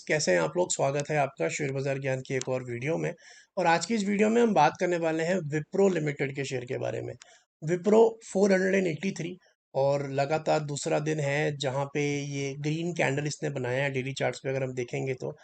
कैसे हैं आप लोग। स्वागत है आपका शेयर बाजार ज्ञान की एक और वीडियो में। और आज की इस वीडियो में हम बात करने वाले हैं विप्रो लिमिटेड के शेयर के बारे में। विप्रो 483 और लगातार दूसरा दिन है जहां पे ये ग्रीन कैंडल इसने बनाया है डेली चार्ट्स पे अगर हम देखेंगे तो।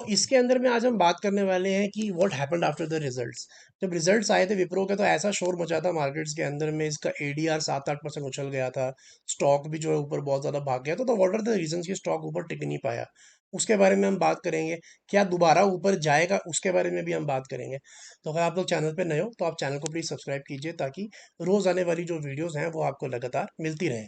इसके अंदर में आज हम बात करने वाले हैं कि what happened after the results. जब रिजल्ट्स आए थे विप्रो के तो ऐसा शोर मचा था मार्केट्स के अंदर में, इसका एडीआर 7-8% उछल गया था। स्टॉक भी जो है ऊपर बहुत ज़्यादा भाग गया था। तो व्हाट आर द रीजंस कि स्टॉक ऊपर टिक नहीं पाया, उसके बारे में हम बात करेंगे। क्या दोबारा ऊपर जाएगा उसके बारे में भी हम बात करेंगे। तो अगर आप लोग चैनल पे नए हो तो आप चैनल को प्लीज़ सब्सक्राइब कीजिए ताकि रोज़ आने वाली जो वीडियोज़ हैं वो आपको लगातार मिलती रहें।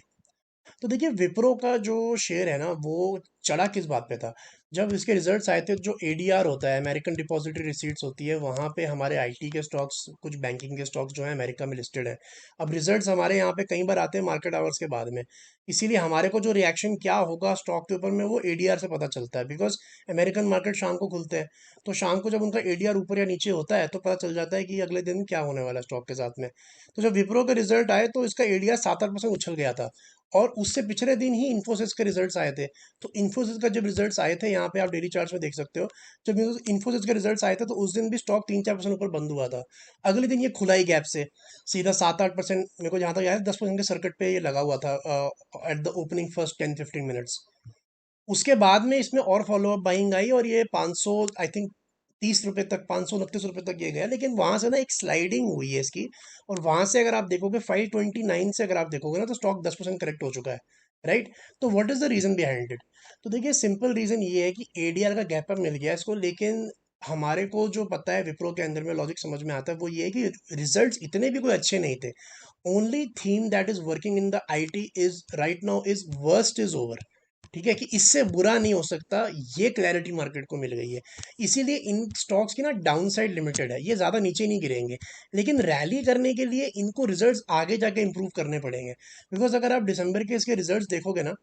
तो देखिए विप्रो का जो शेयर है ना वो चढ़ा किस बात पे था। जब इसके रिजल्ट्स आए थे, जो एडीआर होता है, अमेरिकन डिपॉजिटरी रिसीट्स होती है, वहाँ पे हमारे आईटी के स्टॉक्स, कुछ बैंकिंग के स्टॉक्स जो है अमेरिका में लिस्टेड है। अब रिजल्ट्स हमारे यहाँ पे कई बार आते हैं मार्केट आवर्स के बाद में, इसीलिए हमारे को जो रिएक्शन क्या होगा स्टॉक के ऊपर में वो एडीआर से पता चलता है। बिकॉज अमेरिकन मार्केट शाम को खुलते हैं, तो शाम को जब उनका एडीआर ऊपर या नीचे होता है तो पता चल जाता है कि अगले दिन क्या होने वाला है स्टॉक के साथ में। तो जब विप्रो के रिजल्ट आए तो इसका एडीआर 7-8% उछल गया था। और उससे पिछले दिन ही इन्फोसिस के रिजल्ट्स आए थे। तो इन्फोसिस का जब रिजल्ट्स आए थे, यहाँ पे आप डेली चार्ट्स में देख सकते हो, जब इन्फोसिस के रिजल्ट्स आए थे तो उस दिन भी स्टॉक 3-4% ऊपर बंद हुआ था। अगले दिन ये खुला ही गैप से सीधा 7-8%, मेरे को जहाँ तक याद है 10% के सर्किट पे ये लगा हुआ था at the opening first 10-15 minutes. उसके बाद में इसमें और फॉलोअप बाइंग आई और ये 500 आई थिंक 30 रुपए तक, 529 रुपए तक ये गया। लेकिन वहां से ना एक स्लाइडिंग हुई है इसकी। और वहां से अगर आप देखोगे 529 से अगर आप देखोगे ना तो स्टॉक 10% करेक्ट हो चुका है। राइट। तो what is the reason behind it. तो देखिए सिंपल रीजन ये है कि एडीआर का गैप अप मिल गया इसको। लेकिन हमारे को जो पता है विप्रो के अंदर में लॉजिक समझ में आता है वो ये है कि रिजल्ट्स इतने भी कोई अच्छे नहीं थे। Only theme that is working in the IT is right now is worst is over. ठीक है कि इससे बुरा नहीं हो सकता, ये क्लैरिटी मार्केट को मिल गई है। इसीलिए इन स्टॉक्स की ना डाउन साइड लिमिटेड है, ये ज़्यादा नीचे नहीं गिरेंगे। लेकिन रैली करने के लिए इनको रिजल्ट्स आगे जाके इंप्रूव करने पड़ेंगे। बिकॉज अगर आप दिसंबर के इसके रिजल्ट्स देखोगे ना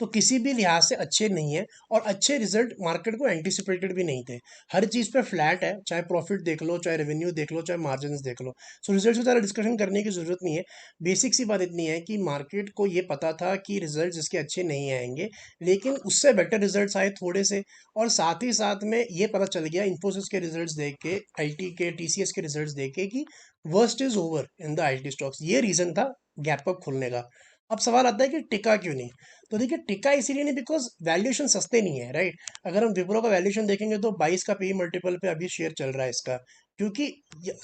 तो किसी भी लिहाज से अच्छे नहीं है। और अच्छे रिजल्ट मार्केट को एंटिसिपेटेड भी नहीं थे। हर चीज़ पे फ्लैट है, चाहे प्रॉफिट देख लो, चाहे रेवेन्यू देख लो, चाहे मार्जिन देख लो। सो रिजल्ट से ज़्यादा डिस्कशन करने की जरूरत नहीं है। बेसिक सी बात इतनी है कि मार्केट को ये पता था कि रिजल्ट इसके अच्छे नहीं आएंगे, लेकिन उससे बेटर रिजल्ट्स आए थोड़े से। और साथ ही साथ में ये पता चल गया इन्फोसिस के रिजल्ट्स देख के, आईटी के, टीसीएस के रिजल्ट्स देख के कि worst is over in the IT stocks. ये रीजन था गैप अप खुलने का। अब सवाल आता है कि टिका क्यों नहीं। तो देखिए टिका इसीलिए नहीं बिकॉज वैल्यूएशन सस्ते नहीं है। राइट। अगर हम विप्रो का वैल्यूएशन देखेंगे तो 22 का पी मल्टीपल पे अभी शेयर चल रहा है इसका। क्योंकि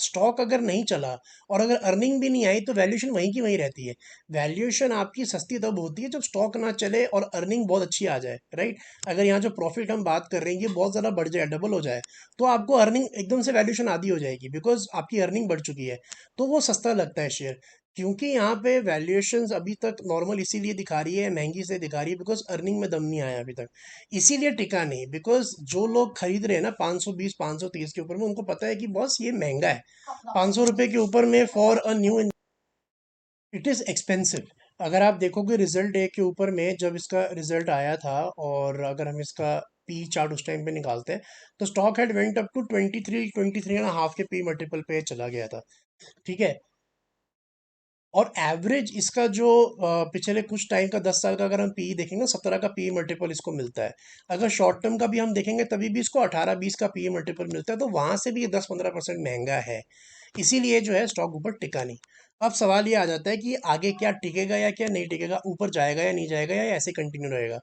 स्टॉक अगर नहीं चला और अगर अर्निंग भी नहीं आई तो वैल्यूएशन वहीं की वहीं रहती है। वैल्यूएशन आपकी सस्ती तब होती है जब स्टॉक ना चले और अर्निंग बहुत अच्छी आ जाए। राइट। अगर यहाँ जो प्रॉफिट हम बात कर रहे हैं ये बहुत ज़्यादा बढ़ जाए, डबल हो जाए, तो आपको अर्निंग एकदम से वैल्यूएशन आधी हो जाएगी बिकॉज आपकी अर्निंग बढ़ चुकी है। तो वो सस्ता लगता है शेयर। क्योंकि यहाँ पे वैल्यूएशंस अभी तक नॉर्मल इसीलिए दिखा रही है, महंगी से दिखा रही है बिकॉज अर्निंग में दम नहीं आया अभी तक। इसीलिए टिका नहीं। बिकॉज जो लोग खरीद रहे हैं ना 520 530 के ऊपर में, उनको पता है कि बॉस ये महंगा है। 500 रुपए के ऊपर में for a knew it is expensive. अगर आप देखोगे रिजल्ट डे के ऊपर में जब इसका रिजल्ट आया था, और अगर हम इसका पी चार्ट उस टाइम पे निकालते हैं तो stock had went up to 23-23.5 के पी मल्टीपल पे चला गया था। ठीक है। और एवरेज इसका जो पिछले कुछ टाइम का 10 साल का अगर हम पी देखेंगे 17 का पी मल्टीपल इसको मिलता है। अगर शॉर्ट टर्म का भी हम देखेंगे तभी भी इसको 18-20 का पी मल्टीपल मिलता है। तो वहां से भी ये 10-15% महंगा है। इसीलिए जो है स्टॉक ऊपर टिका नहीं। अब सवाल ये आ जाता है कि आगे क्या टिकेगा या क्या नहीं टिकेगा, ऊपर जाएगा या नहीं जाएगा या ऐसे कंटिन्यू रहेगा।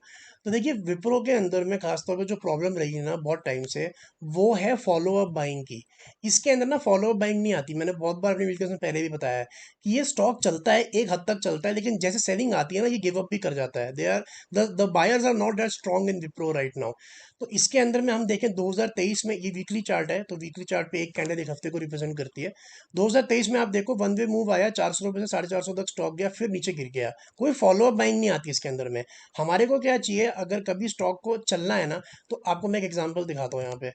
तो देखिए विप्रो के अंदर में खासतौर पे जो प्रॉब्लम रही है ना बहुत टाइम से, वो है फॉलो अप बाइंग की। इसके अंदर ना फॉलो अप बाइंग नहीं आती। मैंने बहुत बार अपनी वीडियोस में पहले भी बताया है कि ये स्टॉक चलता है, एक हद तक चलता है, लेकिन जैसे सेलिंग आती है ना ये गिव अप भी कर जाता है। They are the buyers are not that strong in Wipro right now. तो इसके अंदर में हम देखें 2023 में, ये वीकली चार्ट है तो वीकली चार्ट पे एक कैंडल एक हफ्ते को रिप्रेजेंट करती है। 2023 में आप देखो वन वे मूव आया, 400 रुपए से 450 तक स्टॉक गया, फिर नीचे गिर गया। कोई फॉलो अप बाइंग नहीं आती इसके अंदर में। हमारे को क्या चाहिए, अगर कभी स्टॉक को चलना है ना, तो आपको मैं एक एग्जांपल दिखाता हूँ यहाँ पे।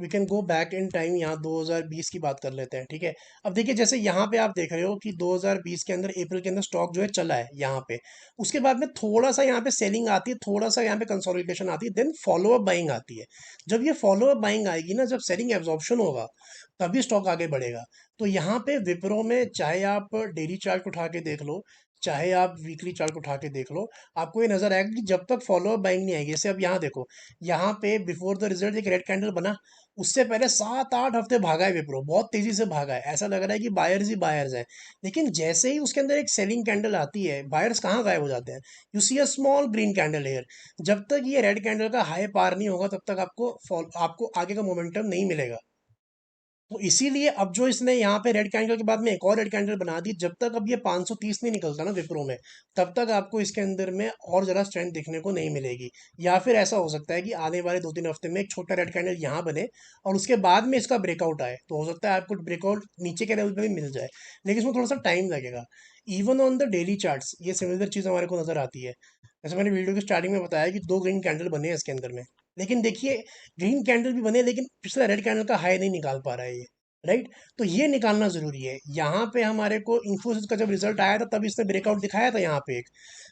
We can go back in time, यहाँ 2020 की बात कर लेते हैं। ठीक है। अब देखिए जैसे यहाँ पे आप देख रहे हो कि 2020 के अंदर अप्रैल के अंदर स्टॉक जो है चला है यहाँ पे। उसके बाद में थोड़ा सा यहाँ पे सेलिंग आती है, थोड़ा सा यहाँ पे कंसोलिडेशन आती है, देन फॉलो अप बाइंग आती है। जब ये फॉलो अप बाइंग आएगी ना, जब सेलिंग एब्जॉर्प्शन होगा, तभी स्टॉक आगे बढ़ेगा। तो यहाँ पे विप्रो में चाहे आप डेली चार्ट उठा के देख लो, चाहे आप वीकली चार्ट उठा के देख लो, आपको ये नजर आएगा कि जब तक फॉलो अप बाइंग नहीं आएगी। जैसे अब यहाँ देखो, यहाँ पे बिफोर द रिजल्ट एक रेड कैंडल बना, उससे पहले 7-8 हफ्ते भागा है विप्रो, बहुत तेजी से भागा है, ऐसा लग रहा है कि बायर्स ही बायर्स हैं। लेकिन जैसे ही उसके अंदर एक सेलिंग कैंडल आती है, बायर्स कहाँ गायब हो जाते हैं। You see a small green candle here. जब तक ये रेड कैंडल का हाई पार नहीं होगा, तब तक आपको आगे का मोमेंटम नहीं मिलेगा। तो इसीलिए अब जो इसने यहाँ पे रेड कैंडल के बाद में एक और रेड कैंडल बना दी, जब तक अब ये 530 नहीं निकलता ना विप्रो में, तब तक आपको इसके अंदर में और जरा स्ट्रेंथ देखने को नहीं मिलेगी। या फिर ऐसा हो सकता है कि आने वाले 2-3 हफ्ते में एक छोटा रेड कैंडल यहाँ बने और उसके बाद में इसका ब्रेकआउट आए, तो हो सकता है आपको ब्रेकआउट नीचे के लेवल पे भी मिल जाए, लेकिन इसमें थोड़ा सा टाइम लगेगा। Even on the daily charts ये सिमिलर चीज़ हमारे को नजर आती है। जैसे मैंने वीडियो की स्टार्टिंग में बताया कि 2 ग्रीन कैंडल बने हैं इसके अंदर में, लेकिन देखिए, ग्रीन कैंडल भी बने लेकिन पिछला रेड कैंडल का हाई नहीं निकाल पा रहा है ये। राइट। तो ये निकालना जरूरी है। यहाँ पे हमारे को इन्फोसिस का जब रिजल्ट आया था, तब इसने ब्रेकआउट दिखाया था यहाँ पे एक,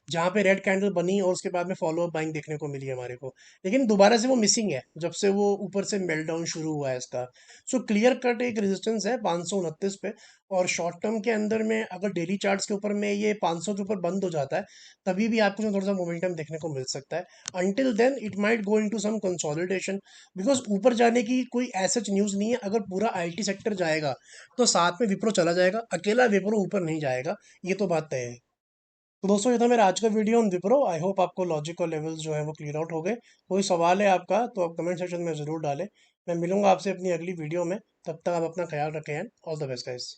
जहाँ पे रेड कैंडल बनी और उसके बाद में फॉलो अप बाइंग देखने को मिली हमारे को। लेकिन दोबारा से वो मिसिंग है, जब से वो ऊपर से मेल्टडाउन शुरू हुआ है इसका। सो क्लियर कट एक रेजिस्टेंस है 529 पे। और शॉर्ट टर्म के अंदर में अगर डेली चार्ट्स के ऊपर में ये 500 के ऊपर बंद हो जाता है, तभी भी आपको जो थोड़ा सा मोमेंटम देखने को मिल सकता है। Until then it might go into some consolidation, because ऊपर जाने की कोई ऐसा न्यूज़ नहीं है। अगर पूरा आईटी सेक्टर जाएगा, तो साथ में विप्रो चला जाएगा, अकेला विप्रो ऊपर नहीं जाएगा, ये तो बात तय है। तो दोस्तों, ये था मेरा आज का video on Wipro. I hope आपको लॉजिक और लेवल्स जो है वो क्लियर आउट हो गए। कोई सवाल है आपका तो आप कमेंट सेक्शन में ज़रूर डालें। मैं मिलूंगा आपसे अपनी अगली वीडियो में। तब तक आप अपना ख्याल रखें and all the best guys.